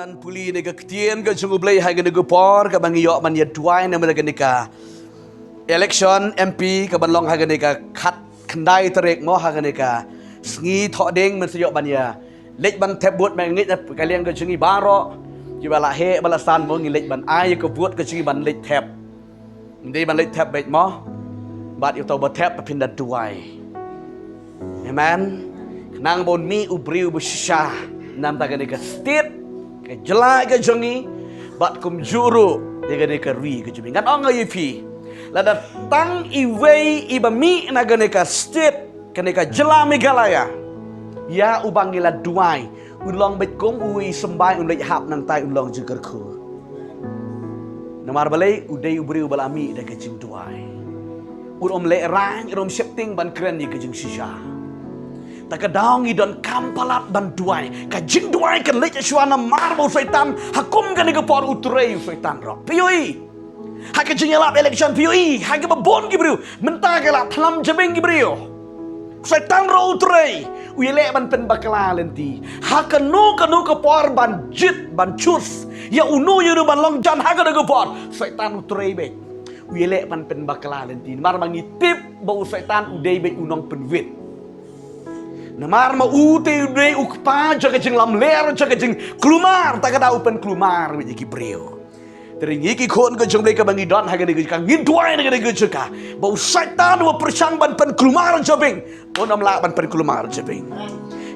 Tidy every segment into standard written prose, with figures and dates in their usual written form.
dan puli nega ketien ke jungu blay hai nega por ke bangi yok man ya duai na mega nega election MP ke banlong hai nega kat kendai terek mo hai nega sngi thọ deng man seyok ban ya lek ban tep buat man ngit kalian ke jungi baro jibala he balasan mo ngi lek ban ai ke buat ke jungi ban lek tep ndi ban lek tep bet mo bat yo to ba tep pindah duai amen nang bon mi ubriu besyah nam ta ke stit ke jelai ke jongi bat kum juru de ke ri ke jumi ngan ong yipi la da tang iwei ibami na ke stit ke jela megalaya ya ubangila duai ulong bet kum ui sembai un lek hap nang tai ulong jeger khu namar balai udai ubriu balami de ke jing duai om le rang rom shifting ban kren ni ke jing shisha tak kedaungi dan kampalat ban duai ka jing duai kan lek shuana marbo syaitan hakum kan ke por utrei syaitan ro pioi ha ke jing lap election pioi ha ke bon ki bru menta ke la thlam jabeng ki bru syaitan ro utrei uile ban pen bakla lenti ha ke no ke por ban jit ban chus ya unu yu ban long jan ha ke por syaitan utrei be uile ban pen bakla lenti mar mangi tip bau syaitan udei be unong penwit namar ma ute ude ukpa jaga jeng lam ler jaga jeng klumar tak ada open klumar biji kibreo teringi ki kon ke jeng ka bangi don ha ke ka ngin duai ne ke jeka bau syaitan wa persang ban pen klumar jabeng onam la ban pen klumar jabeng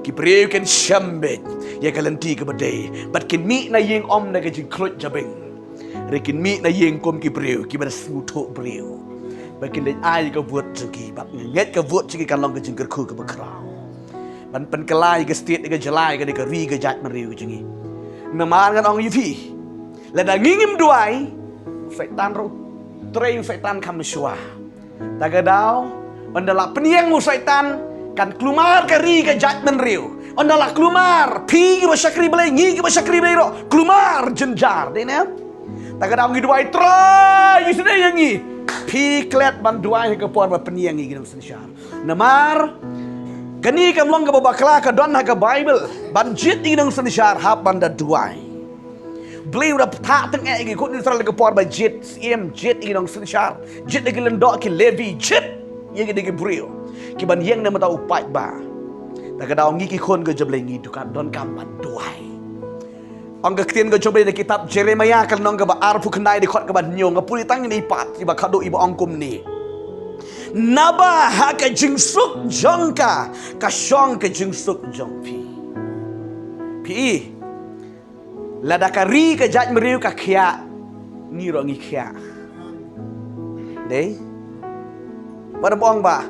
kibreo ken shambet ya kalenti ke bade bat kin mi na yeng om na ke jeng klut jabeng rekin mi na yeng kom kibreo ki bar smuto breo bakin le ai ke buat jeki bab nget ke buat jeki kan long ke jeng kerku ke bakrau ban pen kelai ke stit ke jelai ke ri ke jat meriu jengi namar kan ong yipi la da ngingim duai syaitan ro trei syaitan kam shua tagadau ondala peniang syaitan kan klumar ke ri ke jat meriu ondala klumar pi ke basakri belai ngi ke basakri belai ro klumar jenjar dene tagadau ngi duai trai yusne yangi pi klet ban duai ke por ba peniang ngi gidam sensyar namar kani kamlong ke babakla ke don ke Bible banjit ingin sensyar hap banda duai beli udah tak tengah igi kut Israel ke por banjit sim jit ingin sensyar jit lagi lendok ke Levi jit yang lagi brio ki ban yang nama tahu upat ba tak ada orang ki kon ke jeblengi dukat don kampan duai ang ketien ke coba di kitab Jeremia kan nong ke ba arfu kenai di kot ke ban nyong ke puli tang ni pat iba kado iba angkum ni naba ha ka jingsuk jongka ka shong ka jingsuk jong pi lada ka ri ka jat meriu ka khia ni ro ngi khia dei pada bong ba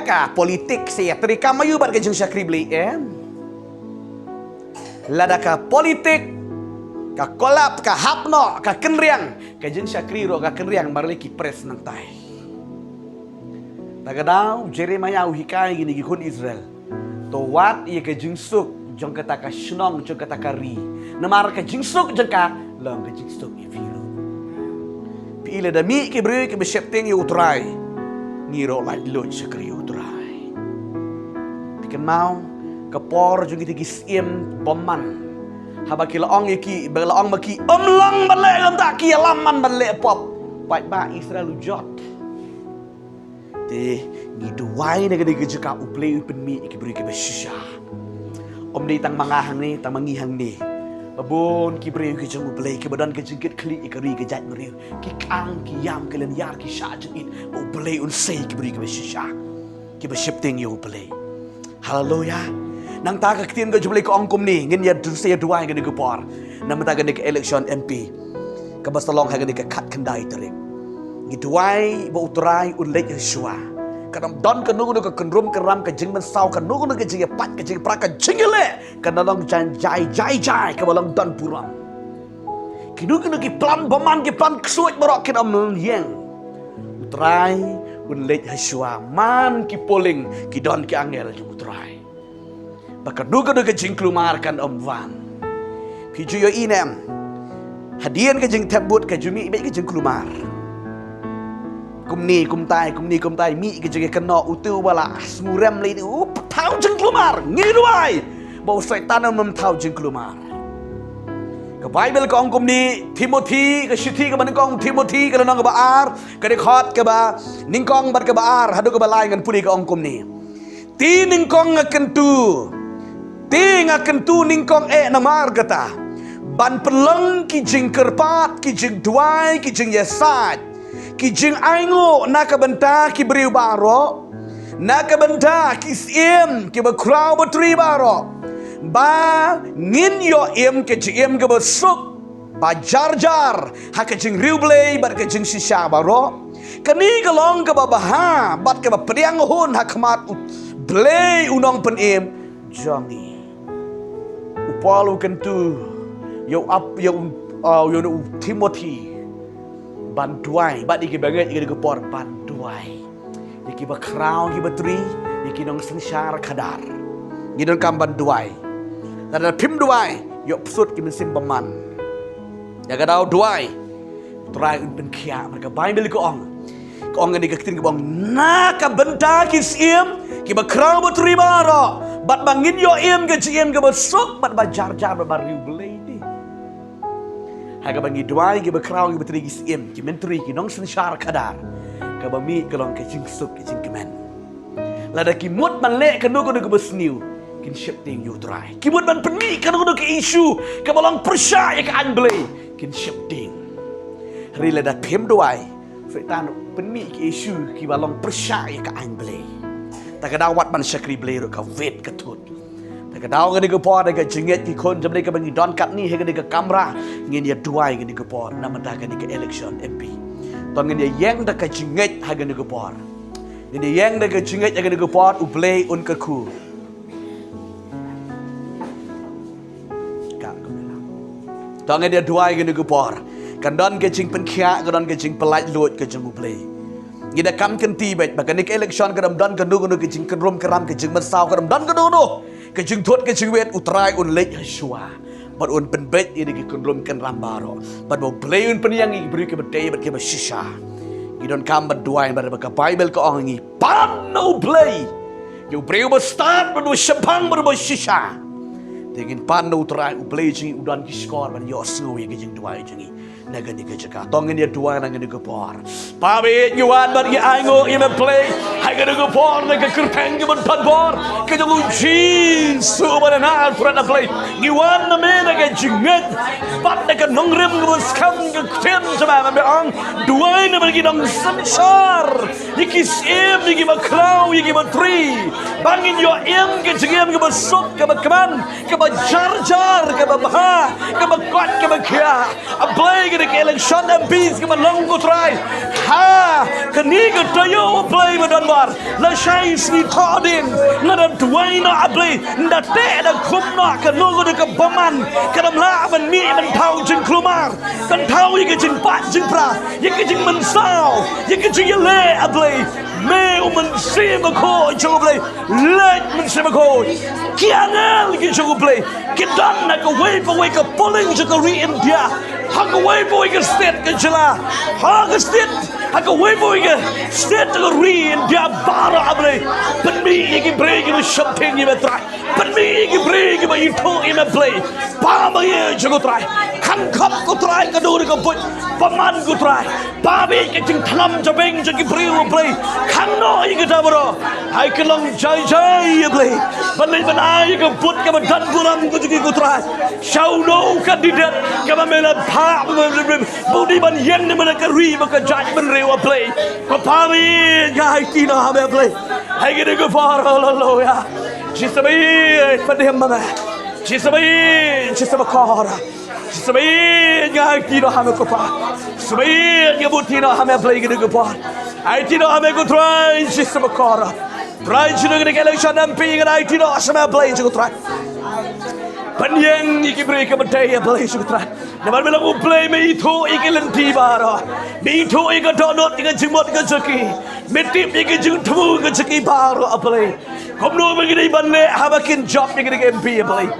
ka politik sia trika mayu bar ka jing sakri bli lada ka politik ka kolap ka hapno ka kenriang ka jing sakri ro ka kenriang bar le ki pres nang tai tagadau Jeremia uhikai gini gikun Israel to wat ia ke jingsuk jong kata ka shnong jong kata ka ri namar ke jingsuk jong ka long ke jingsuk ifiru pi ile da mi ke bre ke besepting yu utrai ngiro lai lo sekri utrai piken mau ke por jong giti gisiem bomman habakila ong iki bela ong maki omlang bale lam tak ki laman bale pop pai ba Israel ujot ni duai na gani gejeka uplay upen mi ikibri ke beshisha om ni tang mangahang ni tang mangihang ni babon kibri ke jeng uplay ke badan ke jengkit kli ikari ke jat meriu ki kang ki yam ke len yar ki sha jengit uplay un sei kibri ke beshisha ki beshipting you uplay haleluya nang ta ka ktien ke jublay ko angkum ni ngin ya se duai gani ke por nam ta gani ke election MP ke basalong ha gani ke kat kendai terik Gituai ba utrai ulek Yeshua kadam don kanung ke kenrum keram ke jing men sau kanung ke jing pat ke jing pra ke jingele kanalong jan jai ke balong don puram kidung ki plan baman ki plan ksuit barok kidam yeng utrai ulek Yeshua man ki poling ki don ki angel ju utrai bakadung ke jing klumar kan van piju yo inem hadian ke jing tabut ke jumi be ke jing klumar kumni kumtai mi ke jege kena utu bala smurem le tau jeng klumar ngiruai bau syaitan mem tau jeng klumar Ke Bible ke ongkom ni Timothy ke syuti ke manengkong Timothy ke nang ke baar ke dekhot ke ba ningkong bat ke baar hadu ke balai ngan pudi ke ongkom ni. Ti ningkong akan tu ningkong namar kata. Ban peleng ki jing kerpat ki jing duai ki jing yesat ki jing aingo nak benta ki beriu baro nak benta ki siem ki berkrau bertri baro. Ba ngin yo em ke jiem ke besuk ba jar ha ke jing riu blei bat ke jing sisa baro kani kalong ke baha bat ke priang hun ha khamat blei unong pen em jangi upalu kentu yo Timothy bantuai bat iki banget iki por bantuai iki ba krau iki betri iki nong sengsar kadar ngidon kam bantuai dan pim duai yok sut ki mesin paman ya kadau duai try un kia mereka Bible ko ong ni ka tin ko na ka benta ki siem ki ba krau ba terima ro bat bangin yo em ke ciem ke besuk bat ba jar ba riu belei di ha ka bangi duai ki ba krau ki ba tri ki siem ki menteri ki nong sensar kadar ka ba mi ka long ke jing suk ki jing kemen lada ki mut man le ka no ko besniu kin shifting you try kibut ban peni kan udah ke isu ke balang percaya ke anblay kin shifting rila dat pem doai setan peni ke isu ki balang percaya ke anblay tak ada wat man syakri blay ka vet ke tut tak ada ngani ke por ke jenget ki kon jamne ke bangi don kat ni he ke kamera ngin ya duai ngani ke por nama dak ke election MP ton ngani yang dak ke jenget ha ngani ke por ngani yang dak ke jenget ngani ke por u blay un ke ku Tang dia duai ke nugu por. Kandon ke jing penkia, kandon ke jing pelaj lut ke jing ublay. Gida kam kenti bet, baka nik election kadam don ke nugu ke jing kerum keram ke jing mesau kadam don ke nugu. Ke jing tuat ke jing wet utrai un lej hasua. Bat un pen bet ini ke kerum keram baro. Bat bo blay un pen yang beri ke bedai bat ke besisha. Gidon kam bat duai bat baka Bible ke ongi. Pan no blay. You beri bat start bat bo syapang bat bo shisha. Dengan panu terai ublay jingi udan ki skor ban yo sngo ye jing duai jingi naga ni ke jaka tongen dia duai naga ni ke por pabe yuan ban ye aingo ye me play hai ga ke por naga kerteng ke ban por ke jong jin su ban na pura na play yuan na me naga jinget bat naga nongrem ke skam ke ten sama ban be ang duai na ban ki dong samsar ye ki sem ye ki ba klau ye ki ba tri bangin yo em ke jingem ke ba sok ke ba kaman ke jar ke baha ke bakot ke bakia a play ke election MPs ke long go try ha ke ni ke tayo play badan bar la shai sni thoding ngada duaina a play nda te da khumna ke no ke baman ke dam la ban mi ban thau jin klumar kan thau ye ke jin pa jin pra ye ke jin man sao ye ke jin le a play me man sim ko jo play let man sim ko kianel ke jo play Kidan nak away ke polling je ke India. Hak away ke state ke jela. Hak state hak away ke state ke India bara abre. Penmi ki break ke something ye try. Penmi ki break ke itu ye play. Pama ye je ko try. Kan khap ko try ke do ke put. Paman ko try. Babi ke jing thanam je beng je ki play. Kan no ye ke dabro. Hai ke long jai ye play. Balai banai ke put ke dan guram ko jigi ko try. Show no kandidat ke mamela pa budi ban yang ni mana ke ri ba ke jaj ban rewa play. Ko pami gai ti no ha play. Hai ke ko far lo ya. Jisabai padem mama. Jisabai kora. Jisabai gai ti no ha ko pa. Jisabai ke buti no ha play ke ko pa. Ai ti no ha ko try jisabai kora. Try jino ke election MP ke ai ti no ha play ko try. Panyang iki break ke bedai play ko try. Naman bilang play me itu iki lenti bara. Me itu iki donot iki jimot ke jeki. Metip iki jung temu ke jeki bara play. Komno begini banle habakin job iki MP play.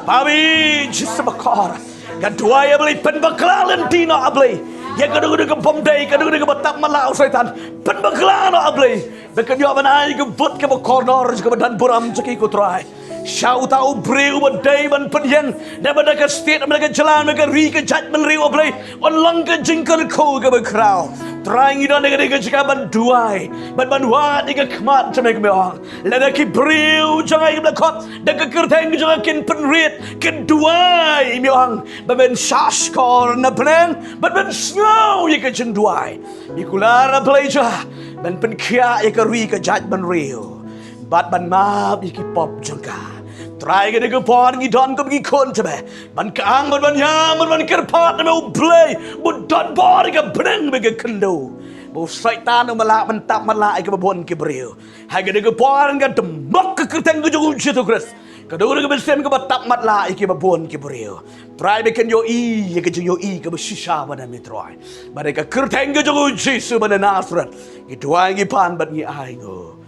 Pabi jisabai Kedua ya beli penbekal lentino ablay. Ya kadang-kadang ke bomdai, kadang-kadang ke batak malau setan. Penbekal no ablay. Bekerja mana ke but ke corner ke dan buram ceki ku try. Syau tahu breu badai ban penyen. Dan mereka setiap mereka jalan mereka ri ke jat menriu oblay. On lang ke jengkel ko ke berkrau. Terang idon dengan jika ban duai. Ban wat dengan kemat macam meong. Lada ki breu jangan ke belakot. Dan ke kerteng jangan kin penrit. Keduai meong. Ban syas kor na peneng. Ban snow ye ke jenduai. Ikulara pelajar. Ban penkia ye ke ri ke jat menriu. Ban map ye ki pop jengka. Try ke dega pon ngi don ko ngi kon tebe ban kaang ban yam ban kerpat na mau play bud don bor ke benang be ke kendo bo syaitan malak mentap malak ke babon ke breu ha ke dega pon ke demak ke kerteng ke jugu situ kres ke do ke besem ke batap matla ke babon ke breu try be ken yo i ke yo i ke besisa ban mi try ban ke kerteng ke jugu Yesus ban Nazaret ke dua ngi pan ban ngi ai go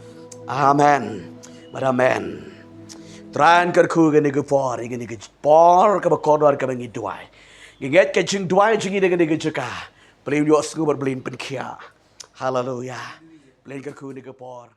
amen amen Tran kerku gani ke por, gani ke por ke berkodar ke bengi duai. Giget ke jing duai jingi dengan ke jeka. Beliau yo sku berblin penkia. Haleluya. Beliau kerku ni ke por.